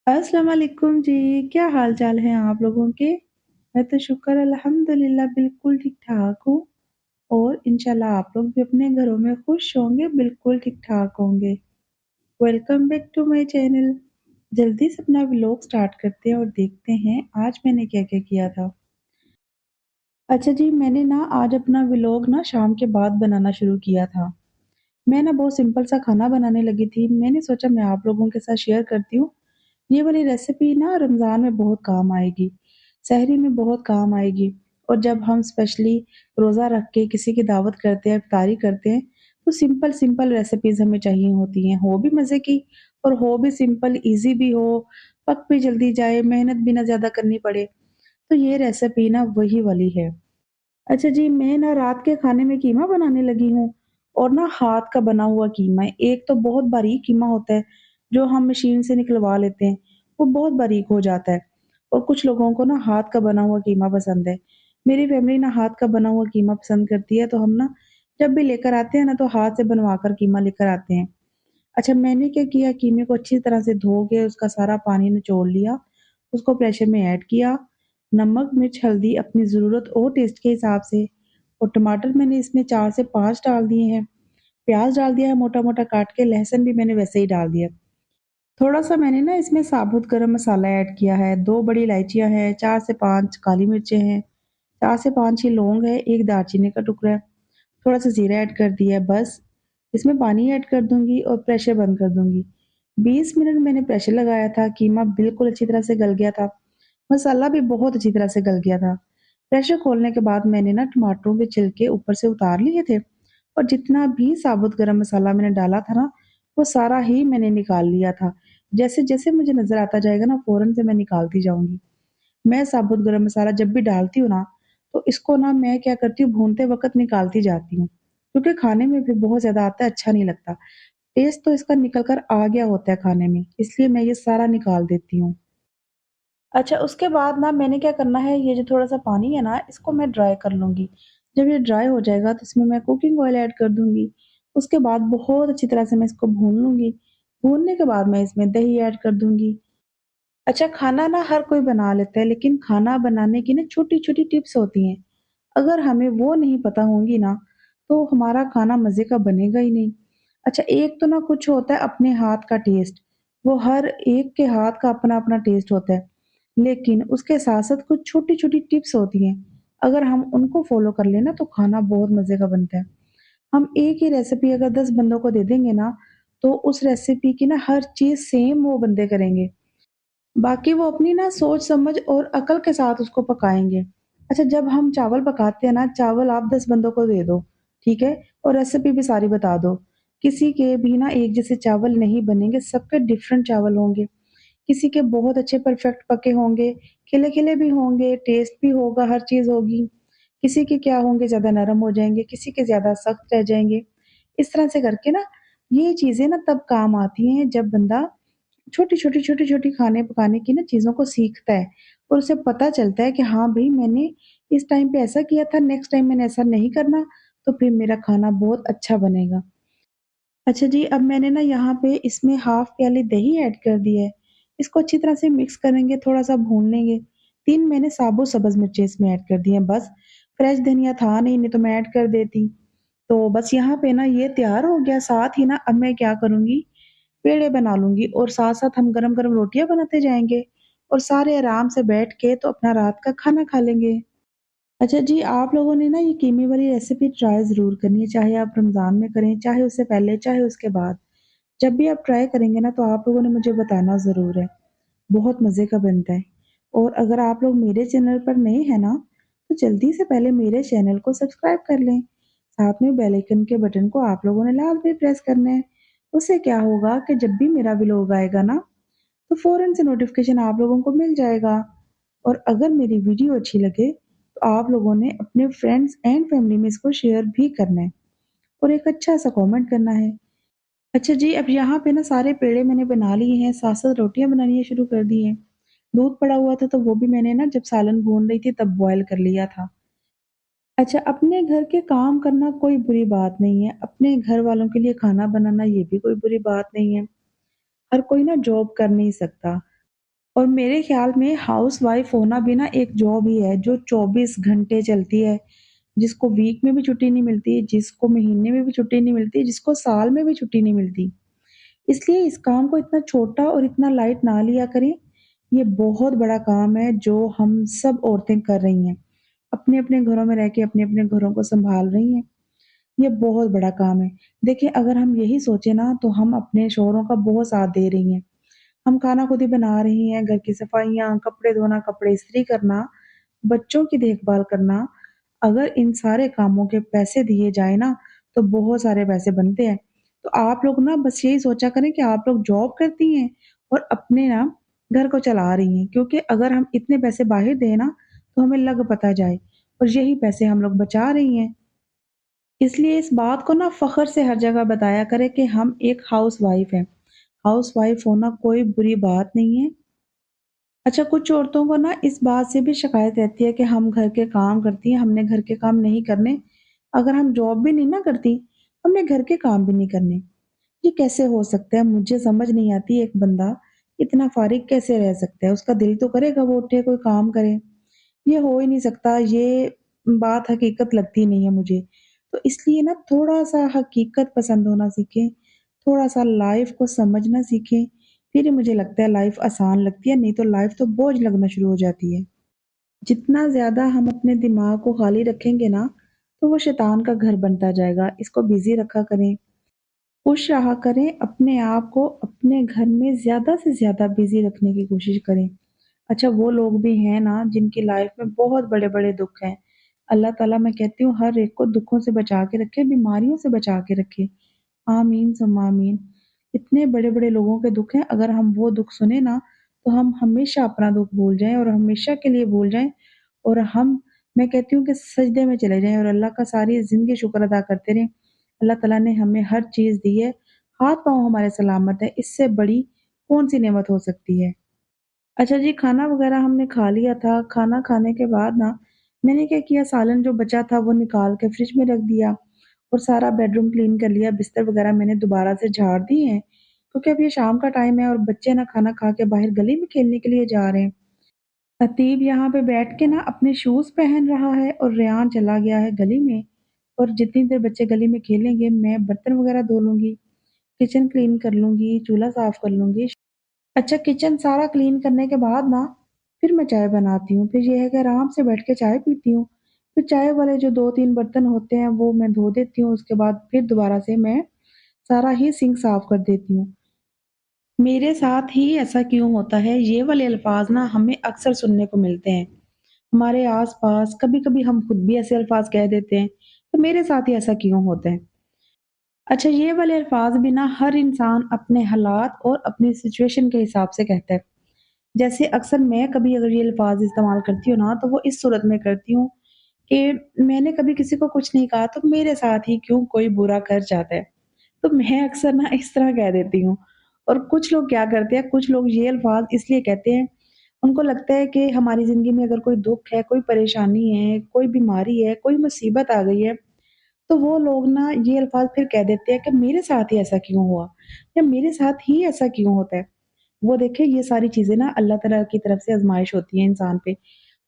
अस्सलाम वालेकुम जी, क्या हाल-चाल हैं आप लोगों के? मैं तो शुक्र अल्हम्दुलिल्लाह बिल्कुल ठीक-ठाक हूँ और इंशाल्लाह आप लोग भी अपने घरों में खुश होंगे, बिल्कुल ठीक-ठाक होंगे। Welcome back to my channel. जल्दी से अपना व्लॉग स्टार्ट करते हैं और देखते हैं आज मैंने क्या-क्या किया था। अच्छा जी, मैंने ना आज अपना व्लॉग ना शाम के बाद बनाना शुरू किया था। मैं ना बहुत सिंपल सा खाना बनाने लगी थी। मैंने सोचा मैं आप लोगों के साथ शेयर करती हूँ। ये वाली रेसिपी ना रमज़ान में बहुत काम आएगी, सहरी में बहुत काम आएगी और जब हम स्पेशली रोज़ा रख के किसी की दावत करते हैं, इफ्तारी करते हैं, तो सिंपल-सिंपल रेसिपीज़ हमें चाहिए होती हैं। हो भी मज़े की और हो भी सिंपल, ईज़ी भी हो, पक भी जल्दी जाए, मेहनत भी ना ज़्यादा करनी पड़े। तो ये रेसिपी ना वही वाली है। अच्छा जी, मैं ना रात के खाने में कीमा बनाने लगी हूँ और ना हाथ का बना हुआ कीमा है। एक तो बहुत बारीक कीमा होता है, जो हम मशीन से निकलवा लेते हैं, वो बहुत बारीक हो जाता है और कुछ लोगों को ना हाथ का बना हुआ कीमा पसंद है। मेरी फैमिली ना हाथ का बना हुआ कीमा पसंद करती है, तो हम ना जब भी लेकर आते हैं ना, तो हाथ से बनवा कर कीमा लेकर आते हैं। अच्छा, मैंने क्या किया, कीमे को अच्छी तरह से धो के उसका सारा पानी निचोड़ लिया, उसको प्रेशर में ऐड किया, नमक, मिर्च, हल्दी अपनी ज़रूरत और टेस्ट के हिसाब से और टमाटर मैंने इसमें 4 से 5 डाल दिए हैं, प्याज़ डाल दिया है मोटा-मोटा काट के, लहसुन भी मैंने वैसे ही डाल दिया। थोड़ा-सा मैंने ना इसमें साबुत गरम मसाला ऐड किया है, 2 बड़ी इलायचियाँ हैं, 4 से 5 काली मिर्चें हैं, 4 से 5 ही लौंग है, 1 दालचीनी का टुकड़ा है, थोड़ा-सा जीरा ऐड कर दिया है बस। इसमें पानी ऐड कर दूँगी और प्रेशर बंद कर दूँगी। 20 मिनट मैंने प्रेशर लगाया था, कीमा बिल्कुल अच्छी तरह से गल गया था, मसाला भी बहुत अच्छी तरह से गल गया था। प्रेशर खोलने के बाद मैंने ना टमाटरों के छिलके ऊपर से उतार लिए थे और जितना भी साबुत गरम मसाला मैंने डाला था ना, वो सारा ही मैंने निकाल लिया था। जैसे-जैसे मुझे नज़र आता जाएगा ना, फ़ौरन से मैं निकालती जाऊँगी। मैं साबुत गरम मसाला जब भी डालती हूँ ना, तो इसको ना मैं क्या करती हूँ, भूनते वक़्त निकालती जाती हूँ, क्योंकि खाने में भी बहुत ज़्यादा आता है, अच्छा नहीं लगता। टेस्ट तो इसका निकल कर आ गया होता है खाने में, इसलिए मैं ये सारा निकाल देती हूँ। अच्छा, उसके बाद ना मैंने क्या करना है, ये जो थोड़ा-सा पानी है ना, इसको मैं ड्राई कर लूँगी। जब ये ड्राई हो जाएगा, तो इसमें मैं कुकिंग ऑयल ऐड कर दूँगी। उसके बाद बहुत अच्छी तरह से मैं इसको भून लूँगी। भूनने के बाद मैं इसमें दही ऐड कर दूँगी। अच्छा, खाना ना हर कोई बना लेता है, लेकिन खाना बनाने की ना छोटी-छोटी टिप्स होती हैं। अगर हमें वो नहीं पता होंगी ना, तो हमारा खाना मज़े का बनेगा ही नहीं। अच्छा, एक तो ना कुछ होता है अपने हाथ का टेस्ट, वो हर एक के हाथ का अपना-अपना टेस्ट होता है। लेकिन उसके साथ-साथ कुछ छोटी-छोटी टिप्स होती हैं, अगर हम उनको फ़ॉलो कर लें ना, तो खाना बहुत मज़े का बनता है। हम एक ही रेसिपी अगर 10 बंदों को दे देंगे ना, तो उस रेसिपी की ना हर चीज़ सेम वो बंदे करेंगे। बाकी वो अपनी ना सोच समझ और अकल के साथ उसको पकाएँगे। अच्छा, जब हम चावल पकाते हैं ना, चावल आप 10 बंदों को दे दो, ठीक है? और रेसिपी भी सारी बता दो। किसी के भी ना एक जैसे चावल नहीं बनेंगे, सबके डिफरेंट चावल होंगे। किसी के बहुत अच्छे परफेक्ट पके होंगे, खिले-खिले भी होंगे, टेस्ट भी होगा, हर चीज़ होगी। किसी के क्या होंगे, ज़्यादा नरम हो जाएँगे, किसी के ज़्यादा सख्त रह जाएँगे। इस तरह से करके ना, ये चीज़ें ना तब काम आती हैं जब बंदा छोटी-छोटी, छोटी-छोटी खाने पकाने की ना चीज़ों को सीखता है और उसे पता चलता है कि हाँ भई, मैंने इस टाइम पे ऐसा किया था, नेक्स्ट टाइम मैंने ऐसा नहीं करना, तो फिर मेरा खाना बहुत अच्छा बनेगा। अच्छा जी, अब मैंने ना यहाँ पे इसमें हाफ़ प्याली दही ऐड कर दी है। इसको अच्छी तरह से मिक्स करेंगे, थोड़ा-सा भून लेंगे। 3 मैंने साबुत सब्ज़ मिर्चें इसमें ऐड कर दी हैं बस। फ्रेश धनिया था नहीं, नहीं तो मैं ऐड कर देती। तो बस यहाँ पे ना ये तैयार हो गया, साथ ही ना अब मैं क्या करूँगी, पेड़े बना लूँगी और साथ-साथ हम गरम-गरम रोटियाँ बनाते जाएँगे और सारे आराम से बैठ के तो अपना रात का खाना खा लेंगे। अच्छा जी, आप लोगों ने ना ये कीमे वाली रेसिपी ट्राई ज़रूर करनी है, चाहे आप रमज़ान में करें, चाहे उससे पहले, चाहे उसके बाद। जब भी आप ट्राई करेंगे ना, तो आप लोगों ने मुझे बताना ज़रूर है। बहुत मज़े का बनता है। और अगर आप लोग मेरे चैनल पर नए हैं ना, तो जल्दी से पहले मेरे चैनल को सब्सक्राइब कर लें। साथ में बेल आइकन के बटन को आप लोगों ने लाज़मी प्रेस करना है। उससे क्या होगा कि जब भी मेरा व्लॉग आएगा ना, तो फ़ौरन से नोटिफ़िकेशन आप लोगों को मिल जाएगा। और अगर मेरी वीडियो अच्छी लगे, तो आप लोगों ने अपने फ्रेंड्स एंड फैमिली में इसको शेयर भी करना है और एक अच्छा-सा कमेंट करना है। अच्छा जी, अब यहाँ पे ना सारे पेड़े मैंने बना लिए हैं, साथ-साथ रोटियाँ बनानी शुरू कर दी हैं। दूध पड़ा हुआ था, तो वो भी मैंने ना जब सालन भून रही थी तब बॉयल कर लिया था। अच्छा, अपने घर के काम करना कोई बुरी बात नहीं है, अपने घर वालों के लिए खाना बनाना ये भी कोई बुरी बात नहीं है। हर कोई ना जॉब कर नहीं सकता। और मेरे ख़्याल में हाउसवाइफ़ होना भी ना एक जॉब ही है जो 24 घंटे चलती है, जिसको वीक में भी छुट्टी नहीं मिलती, जिसको महीने में भी छुट्टी नहीं मिलती, जिसको साल में भी छुट्टी नहीं मिलती। इसलिए इस काम को इतना छोटा और इतना लाइट ना लिया करें। ये बहुत बड़ा काम है जो हम सब औरतें कर रही हैं। अपने-अपने घरों में रह के अपने-अपने घरों को सँभाल रही हैं। ये बहुत बड़ा काम है। देखिए अगर हम यही सोचे ना तो हम अपने शौहरों का बहुत साथ दे रही हैं। हम खाना खुद ही बना रही हैं, घर की सफाइयाँ, कपड़े धोना, कपड़े इस्त्री करना, बच्चों की देखभाल करना। अगर इन सारे कामों के पैसे दिए जाएँ ना, तो बहुत सारे पैसे बनते हैं। तो आप लोग ना बस यही सोचा करें कि आप लोग जॉब करती हैं और अपने ना घर को चला रही हैं, क्योंकि अगर हम इतने पैसे बाहर दें ना, तो हमें लग पता जाए और यही पैसे हम लोग बचा रही हैं। इसलिए इस बात को ना फ़ख्र से हर जगह बताया करें कि हम एक हाउसवाइफ़ हैं। हाउसवाइफ़ होना कोई बुरी बात नहीं है। अच्छा, कुछ औरतों को ना इस बात से भी शिकायत रहती है कि हम घर के काम करती हैं, हमने घर के काम नहीं करने। अगर हम जॉब भी नहीं ना करती, हमने घर के काम भी नहीं करने। ये कैसे हो सकता है? मुझे समझ नहीं आती एक बंदा इतना फ़ारिग कैसे रह सकता है? उसका दिल तो करेगा वो उठे कोई काम करे। ये हो ही नहीं सकता, ये बात हकीकत लगती नहीं है मुझे। तो इसलिए ना थोड़ा-सा हकीकत पसंद होना सीखें, थोड़ा-सा लाइफ़ को समझना सीखें, फिर ही मुझे लगता है लाइफ़ आसान लगती है, नहीं तो लाइफ़ तो बोझ लगना शुरू हो जाती है। जितना ज़्यादा हम अपने दिमाग को खाली रखेंगे ना, तो वो शैतान का घर बनता जाएगा। इसको बिज़ी रखा करें, खुश रहा करें, अपने आप को अपने घर में ज़्यादा से ज़्यादा बिज़ी रखने की कोशिश करें। अच्छा, वो लोग भी हैं ना जिनकी लाइफ में बहुत बड़े-बड़े दुःख हैं। अल्लाह ताला मैं कहती हूँ हर एक को दुःखों से बचा के रखे, बीमारियों से बचा के रखे। आमीन सुम्मा आमीन। इतने बड़े-बड़े लोगों के दुःख हैं, अगर हम वो दुःख सुने ना, तो हम हमेशा अपना दुःख भूल जाएँ और हमेशा के लिए भूल जाएँ और हम मैं कहती हूँ कि सजदे में चले जाएँ और अल्लाह का सारी ज़िंदगी शुक्र अदा करते रहें। अल्लाह ताला ने हमें हर चीज़ दी है, हाथ-पाँव हमारे सलामत हैं, इससे बड़ी कौन-सी नेमत हो सकती है? अच्छा जी, खाना वग़ैरह हमने खा लिया था। खाना खाने के बाद ना मैंने क्या किया, सालन जो बचा था वो निकाल के फ्रिज में रख दिया और सारा बेडरूम क्लीन कर लिया। बिस्तर वग़ैरह मैंने दोबारा से झाड़ दिए हैं, क्योंकि अब ये शाम का टाइम है और बच्चे ना खाना खा के बाहर गली में खेलने के लिए जा रहे हैं। अतीब यहाँ पे बैठ के ना अपने शूज़ पहन रहा है और रेयान चला गया है गली में और जितनी देर बच्चे गली में खेलेंगे, मैं बर्तन वग़ैरह धो लूँगी, किचन क्लीन कर लूँगी, चूल्हा साफ़ कर लूँगी। अच्छा, किचन सारा क्लीन करने के बाद ना फिर मैं चाय बनाती हूँ। फिर ये है कि आराम से बैठ के चाय पीती हूँ। फिर चाय वाले जो 2-3 बर्तन होते हैं वो मैं धो देती हूँ। उसके बाद फिर दोबारा से मैं सारा ही सिंक साफ कर देती हूँ। मेरे साथ ही ऐसा क्यों होता है? ये वाले अल्फाज़ ना हमें अक्सर सुनने को मिलते हैं। हमारे आस-पास कभी-कभी हम खुद भी ऐसे अल्फाज़ कह देते हैं। तो मेरे साथ ही ऐसा क्यों होता है? अच्छा, ये वाले अल्फाज़ भी ना हर इंसान अपने हालात और अपनी सिचुएशन के हिसाब से कहता है। जैसे अक्सर मैं कभी अगर ये अल्फ़ाज़ इस्तेमाल करती हूँ ना, तो वो इस सूरत में करती हूँ कि मैंने कभी किसी को कुछ नहीं कहा, तो मेरे साथ ही क्यों कोई बुरा कर जाता है। तो मैं अक्सर ना इस तरह कह देती हूँ। और कुछ लोग क्या करते हैं, कुछ लोग ये अल्फ़ाज़ इसलिए कहते हैं, उनको लगता है कि हमारी ज़िंदगी में अगर कोई दुःख है, कोई परेशानी है, कोई बीमारी है, कोई मुसीबत आ गई है, तो वो लोग ना ये अल्फ़ाज़ फिर कह देते हैं कि मेरे साथ ही ऐसा क्यों हुआ? या मेरे साथ ही ऐसा क्यों होता है? वो देखिए ये सारी चीज़ें ना अल्लाह ताला की तरफ से आज़माइश होती है इंसान पे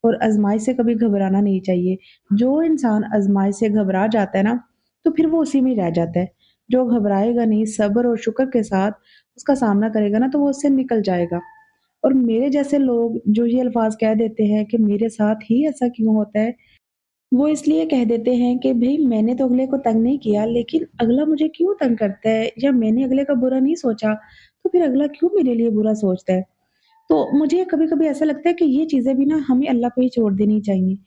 और आज़माइश से कभी घबराना नहीं चाहिए। जो इंसान आज़माइश से घबरा जाता है ना, तो फिर वो उसी में रह जाता है। जो घबराएगा नहीं, सब्र और शुक्र के साथ उसका सामना करेगा ना, तो वो उससे निकल जाएगा। और मेरे जैसे लोग जो ये अल्फ़ाज़ कह देते हैं कि मेरे साथ ही ऐसा क्यों होता है, वो इसलिए कह देते हैं कि भई मैंने तो अगले को तंग नहीं किया, लेकिन अगला मुझे क्यों तंग करता है या मैंने अगले का बुरा नहीं सोचा, तो फिर अगला क्यों मेरे लिए बुरा सोचता है? तो मुझे कभी-कभी ऐसा लगता है कि ये चीज़ें भी ना हमें अल्लाह पे ही छोड़ देनी चाहिए।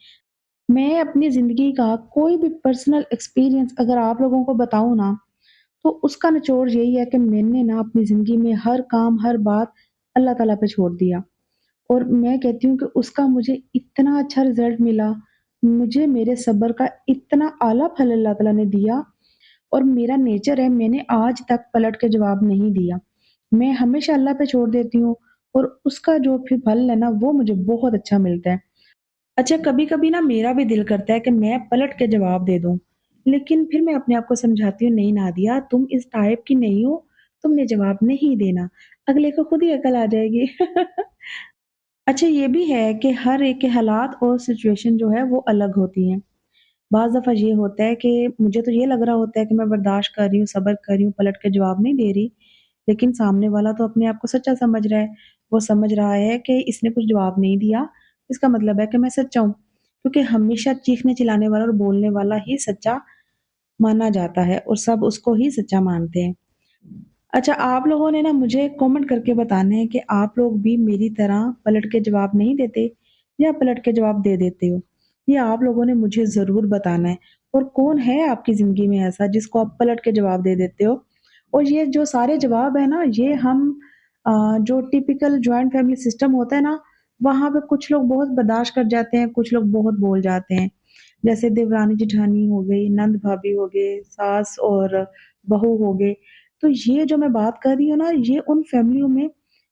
मैं अपनी ज़िंदगी का कोई भी पर्सनल एक्सपीरियंस अगर आप लोगों को बताऊँ ना, तो उसका निचोड़ यही है कि मैंने ना अपनी ज़िंदगी में हर काम, हर बात अल्लाह ताला पे छोड़ दिया। और मैं कहती हूँ कि उसका मुझे इतना अच्छा रिज़ल्ट मिला, मुझे मेरे सब्र का इतना आला फल अल्लाह ताला ने दिया और मेरा नेचर है, मैंने आज तक पलट के जवाब नहीं दिया। मैं हमेशा अल्लाह पे छोड़ देती हूँ और उसका जो फिर फल है ना, वो मुझे बहुत अच्छा मिलता है। अच्छा, कभी-कभी ना मेरा भी दिल करता है कि मैं पलट के जवाब दे दूँ, लेकिन फिर मैं अपने आप को समझाती हूँ, नहीं नादिया तुम इस टाइप की नहीं हो, तुमने जवाब नहीं देना, अगले को खुद ही अकल आ जाएगी। अच्छा ये भी है कि हर एक के हालात और सिचुएशन जो है वो अलग होती हैं। बाज़ दफ़ा ये होता है कि मुझे तो ये लग रहा होता है कि मैं बर्दाश्त कर रही हूँ, सब्र कर रही हूँ, पलट के जवाब नहीं दे रही, लेकिन सामने वाला तो अपने आप को सच्चा समझ रहा है। वो समझ रहा है कि इसने कुछ जवाब नहीं दिया, इसका मतलब है कि मैं सच्चा हूँ। क्योंकि हमेशा चीखने-चिल्लाने वाला और बोलने वाला ही सच्चा माना जाता है और सब उसको ही सच्चा मानते हैं। अच्छा, आप लोगों ने ना मुझे कमेंट करके बताना है कि आप लोग भी मेरी तरह पलट के जवाब नहीं देते या पलट के जवाब दे देते हो? ये आप लोगों ने मुझे ज़रूर बताना है। और कौन है आपकी ज़िंदगी में ऐसा जिसको आप पलट के जवाब दे देते हो? और ये जो सारे जवाब है ना, ये हम जो टिपिकल जॉइंट फैमिली सिस्टम होता है ना, वहाँ पे कुछ लोग बहुत बर्दाश्त कर जाते हैं, कुछ लोग बहुत बोल जाते हैं। जैसे देवरानी-जेठानी हो गई, नंद-भाभी हो गए, सास और बहू हो गए। तो ये जो मैं बात कर रही हूँ ना, ये उन फैमिलियों में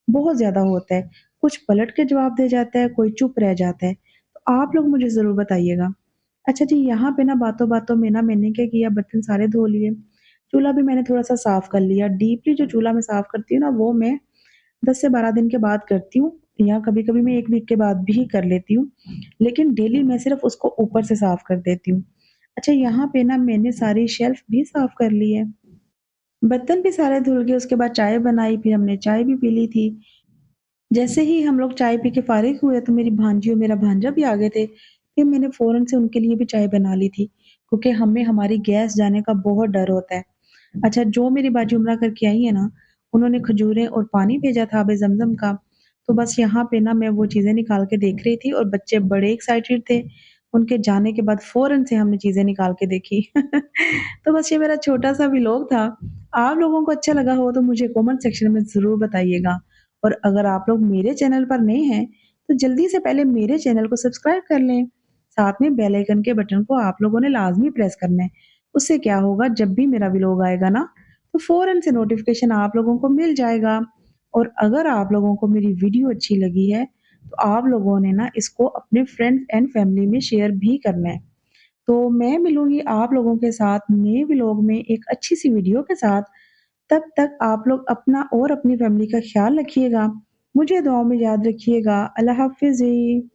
बहुत ज़्यादा होता है। कुछ पलट के जवाब दे जाता है, कोई चुप रह जाता है। तो आप लोग मुझे ज़रूर बताइएगा। अच्छा जी, यहाँ पे ना बातों-बातों में ना मैंने क्या किया, बर्तन सारे धो लिए, चूल्हा भी मैंने थोड़ा-सा साफ कर लिया। डीपली जो चूल्हा मैं साफ करती हूँ ना, वो मैं 10 से 12 दिन के बाद करती हूँ या कभी-कभी मैं 1 वीक के बाद भी कर लेती हूँ। लेकिन डेली मैं सिर्फ़ उसको ऊपर से साफ कर देती हूँ। अच्छा, यहाँ पे ना मैंने सारी शेल्फ़ भी साफ कर ली है। बर्तन भी सारे धुल गए, उसके बाद चाय बनाई, फिर हमने चाय भी पी ली थी। जैसे ही हम लोग चाय पी के फ़ारिग हुए, तो मेरी भांजी और मेरा भांजा भी आ गए थे। फिर मैंने फ़ौरन से उनके लिए भी चाय बना ली थी, क्योंकि हमें हमारी गैस जाने का बहुत डर होता है। अच्छा, जो मेरी बाजी उम्रा करके आई है ना, उन्होंने खजूरें और पानी भेजा था आबे ज़मज़म का, तो बस यहाँ पे ना मैं वो चीज़ें निकाल के देख रही थी और बच्चे बड़े एक्साइटेड थे। उनके जाने के बाद फ़ौरन से हमने चीज़ें निकाल के देखी। तो बस ये मेरा छोटा-सा व्लॉग था। आप लोगों को अच्छा लगा हो तो मुझे कमेंट सेक्शन में ज़रूर बताइएगा। और अगर आप लोग मेरे चैनल पर नए हैं, तो जल्दी से पहले मेरे चैनल को सब्सक्राइब कर लें। साथ में बेल आइकन के बटन को आप लोगों ने लाज़मी प्रेस करना है। उससे क्या होगा, जब भी मेरा व्लॉग आएगा ना, तो फ़ौरन से नोटिफ़िकेशन आप लोगों को मिल जाएगा। और अगर आप लोगों को मेरी वीडियो अच्छी लगी है, तो आप लोगों ने ना इसको अपने फ्रेंड्स एंड फैमिली में शेयर भी करना है। तो मैं मिलूँगी आप लोगों के साथ नए व्लॉग में एक अच्छी-सी वीडियो के साथ। तब तक आप लोग अपना और अपनी फैमिली का ख़्याल रखिएगा। मुझे दुआओं में याद रखिएगा। अल्लाह हाफ़िज़ जी।